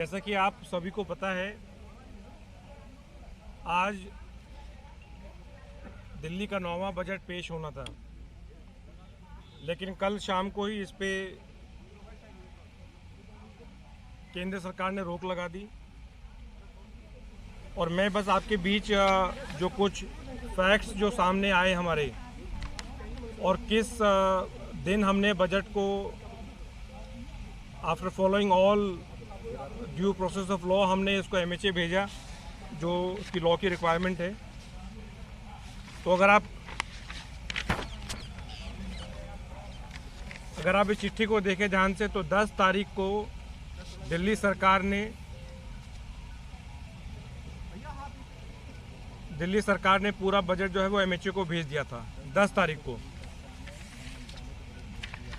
जैसा कि आप सभी को पता है, आज दिल्ली का 9वां बजट पेश होना था, लेकिन कल शाम को ही इस पे केंद्र सरकार ने रोक लगा दी। और मैं बस आपके बीच जो कुछ फैक्ट्स जो सामने आए हमारे, और किस दिन हमने बजट को after following all due process of law हमने इसको MHA भेजा, जो उसकी लॉ की रिक्वायरमेंट है। तो अगर आप इस चिट्ठी को देखें ध्यान से, तो 10 तारीख को दिल्ली सरकार ने पूरा बजट जो है वो MHA को भेज दिया था 10 तारीख को।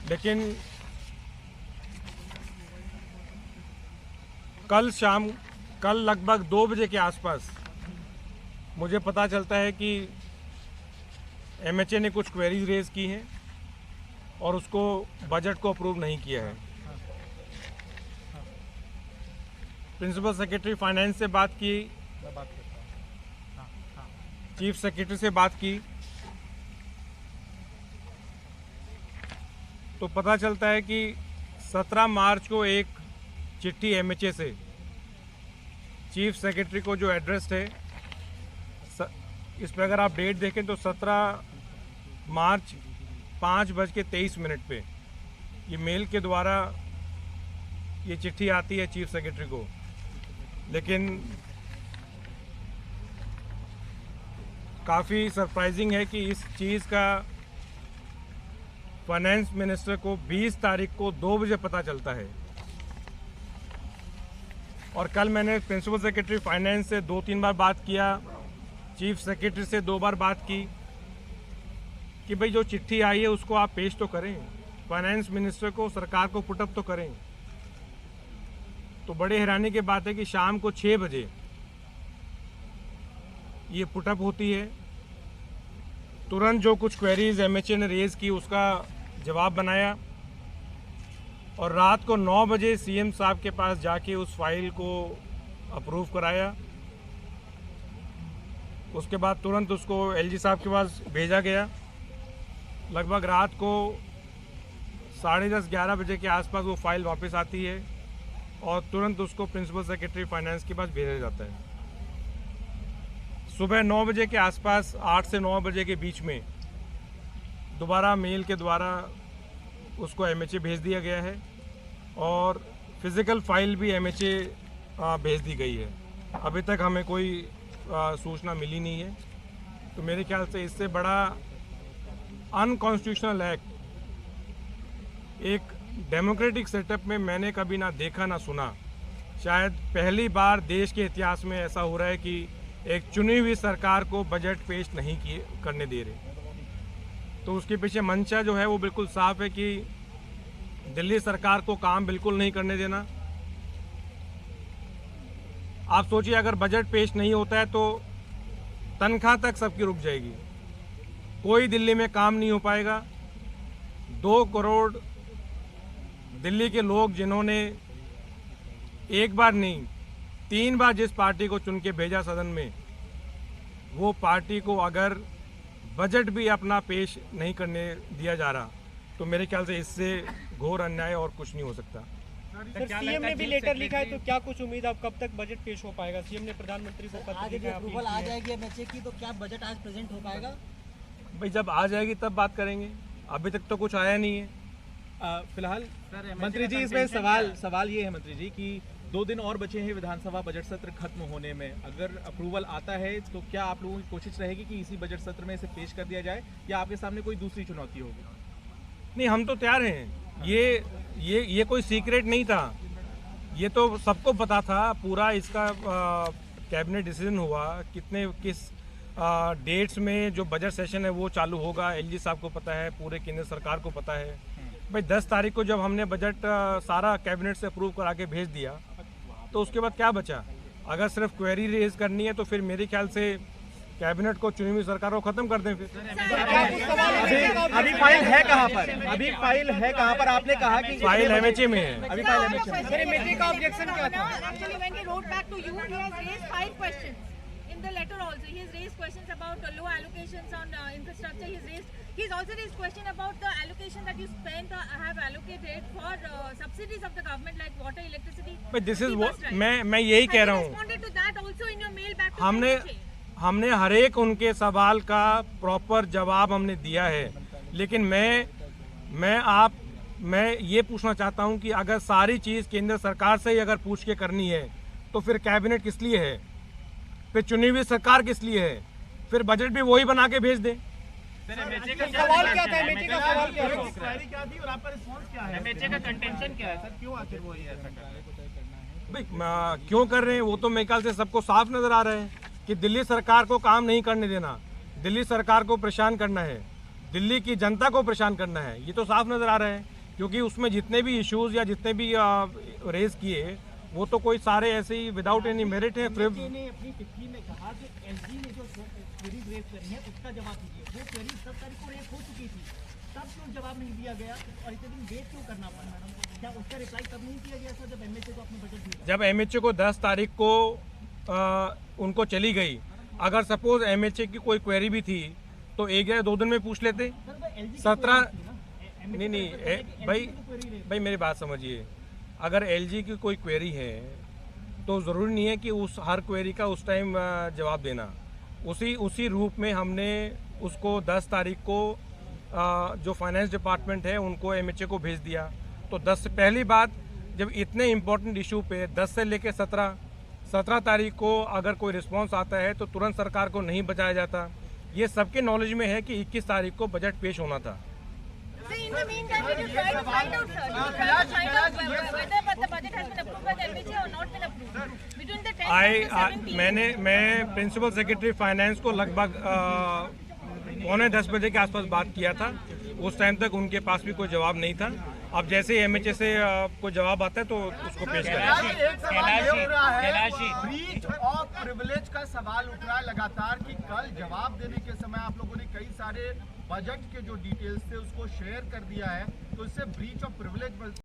लेकिन कल लगभग 2 बजे के आसपास मुझे पता चलता है कि MHA ने कुछ क्वेरीज रेज की हैं और उसको बजट को अप्रूव नहीं किया है। प्रिंसिपल सेक्रेटरी फाइनेंस से बात की, चीफ सेक्रेटरी से बात की, तो पता चलता है कि 17 मार्च को एक चिट्ठी MHA से चीफ सेक्रेटरी को जो एड्रेस्ड है, इस पर अगर आप डेट देखें तो 17 मार्च 5:23 पे ये मेल के द्वारा ये चिट्ठी आती है चीफ सेक्रेटरी को। लेकिन काफ़ी सरप्राइजिंग है कि इस चीज़ का फाइनेंस मिनिस्टर को 20 तारीख को 2 बजे पता चलता है। और कल मैंने प्रिंसिपल सेक्रेटरी फाइनेंस से 2-3 बार बात किया, चीफ सेक्रेटरी से 2 बार बात की कि भाई जो चिट्ठी आई है उसको आप पेश तो करें, फाइनेंस मिनिस्टर को, सरकार को पुटअप तो करें। तो बड़े हैरानी की बात है कि शाम को 6 बजे ये पुटअप होती है। तुरंत जो कुछ क्वेरीज MHA ने रेज की उसका जवाब बनाया, और रात को 9 बजे CM साहब के पास जाके उस फाइल को अप्रूव कराया। उसके बाद तुरंत उसको LG साहब के पास भेजा गया। लगभग रात को 10:30-11 बजे के आसपास वो फाइल वापस आती है और तुरंत उसको प्रिंसिपल सेक्रेटरी फाइनेंस के पास भेजा जाता है। सुबह 9 बजे के आसपास, 8 से 9 बजे के बीच में दोबारा मेल के द्वारा उसको MHA भेज दिया गया है, और फिज़िकल फाइल भी MHA भेज दी गई है। अभी तक हमें कोई सूचना मिली नहीं है। तो मेरे ख्याल से इससे बड़ा अनकॉन्स्टिट्यूशनल एक्ट एक डेमोक्रेटिक सेटअप में मैंने कभी ना देखा ना सुना। शायद पहली बार देश के इतिहास में ऐसा हो रहा है कि एक चुनी हुई सरकार को बजट पेश नहीं करने दे रहे। तो उसके पीछे मंशा जो है वो बिल्कुल साफ है कि दिल्ली सरकार को काम बिल्कुल नहीं करने देना। आप सोचिए, अगर बजट पेश नहीं होता है तो तनख्वाह तक सबकी रुक जाएगी, कोई दिल्ली में काम नहीं हो पाएगा। 2 करोड़ दिल्ली के लोग जिन्होंने एक बार नहीं 3 बार जिस पार्टी को चुन के भेजा सदन में, वो पार्टी को अगर बजट भी अपना पेश नहीं करने दिया जा रहा, तो मेरे ख्याल से इससे घोर अन्याय और कुछ नहीं हो सकता। सर, CM ने भी लेटर लिखा है, तो क्या कुछ उम्मीद, अब कब तक बजट पेश हो पाएगा? CM ने प्रधानमंत्री को पत्र लिखा है, अप्रूवल आ जाएगी MHA की, तो क्या बजट आज प्रेजेंट हो पाएगा? भाई जब आ जाएगी तब बात करेंगे, अभी तक तो कुछ आया नहीं है। फिलहाल मंत्री जी, इसमें सवाल ये है मंत्री जी कि 2 दिन और बचे हैं विधानसभा बजट सत्र खत्म होने में। अगर अप्रूवल आता है तो क्या आप लोगों की कोशिश रहेगी कि इसी बजट सत्र में इसे पेश कर दिया जाए, या आपके सामने कोई दूसरी चुनौती होगी? नहीं, हम तो तैयार हैं। ये कोई सीक्रेट नहीं था, ये तो सबको पता था। पूरा इसका कैबिनेट डिसीजन हुआ, किस डेट्स में जो बजट सेशन है वो चालू होगा, LG साहब को पता है, पूरे केंद्र सरकार को पता है। भाई 10 तारीख को जब हमने बजट सारा कैबिनेट से अप्रूव करा के भेज दिया, तो उसके बाद क्या बचा? अगर सिर्फ क्वेरी रेज करनी है तो फिर मेरे ख्याल से कैबिनेट को, चुनी हुई सरकार को खत्म कर दें फिर। अभी फाइल है कहाँ पर? अभी फाइल है कहाँ पर? आपने कहा कि फाइल एमएचए में है। अभी फाइल एमएचए में। सर एमएचए का ऑब्जेक्शन क्या था? Actually, when he wrote back to you, he has raised 5 questions. In the letter also, he has raised questions about low allocations on infrastructure. He's also raised question about the allocation that you spent have allocated for subsidies of the government like water, electricity. But this is city what bus rides. मैं यही कह रहा Have you हूँ। responded to that also in your mail back to हमने MHA? हमने हर एक उनके सवाल का प्रॉपर जवाब हमने दिया है, लेकिन मैं ये पूछना चाहता हूं कि अगर सारी चीज़ केंद्र सरकार से ही अगर पूछ के करनी है तो फिर कैबिनेट किस लिए है, फिर चुनी हुई सरकार किस लिए है, फिर बजट भी वही बना के भेज दें। सवाल क्या था? एमएचए का सवाल क्या था? क्या थी और आपका रिस्पांस क्या है? एमएचए का कंटेंशन क्या है सर? क्यों आखिर वो ये ऐसा कर रहे हैं? भाई क्यों कर रहे हैं वो तो मेरे ख्याल से सबको साफ नजर आ रहा है कि दिल्ली सरकार को काम नहीं करने देना, दिल्ली सरकार को परेशान करना है, दिल्ली की जनता को परेशान करना है, ये तो साफ नजर आ रहा है। क्योंकि उसमें जितने भी इश्यूज या जितने भी रेज किए वो तो कोई सारे ऐसे ही विदाउट एनी मेरिट है। ने अपनी चिट्ठी में कहा कि एलजी ने जो क्वेरीज रेज करी है उसका जवाब दीजिए। वो क्वेरीज 7 तारीख को रेज हो चुकी थी, तब क्यों जवाब नहीं दिया गया और इतने दिन वेट क्यों करना पड़ा मैडम? क्या उसका रिप्लाई तब नहीं किया गया था जब एमएचए को अपने बजट दिया? जब एमएचए को 10 तारीख को उनको चली गई, अगर सपोज एमएचए की कोई क्वेरी भी थी तो 1 या 2 दिन में पूछ लेते। 17 नहीं भाई मेरी बात समझिए, अगर एलजी की कोई क्वेरी है तो ज़रूरी नहीं है कि उस हर क्वेरी का उस टाइम जवाब देना। उसी रूप में हमने उसको 10 तारीख को जो फाइनेंस डिपार्टमेंट है उनको एमएचए को भेज दिया। तो 10 से पहली बात, जब इतने इम्पोर्टेंट इशू पे 10 से लेके 17 तारीख को अगर कोई रिस्पांस आता है तो तुरंत सरकार को नहीं बचाया जाता। ये सबके नॉलेज में है कि 21 तारीख को बजट पेश होना था। So in the meantime, did you try to find out, sir? Did you try to find out whether the budget has been approved by the MHA or not been approved? Between the 10th and the 17th. मैं principal secretary finance को लगभग 9:45 बजे के आसपास बात किया था। उस टाइम तक उनके पास भी कोई जवाब नहीं था। अब जैसे ही एमएचए से कोई जवाब आता है तो उसको पेश करेंगे। एक सवाल ये उठ रहा है, ब्रीच ऑफ प्रिविलेज का सवाल उठ रहा है लगातार कि कल जवाब देने के समय आप लोगों ने कई सारे बजट के जो डिटेल्स थे उसको शेयर कर दिया है, तो इससे ब्रीच ऑफ प्रिविलेज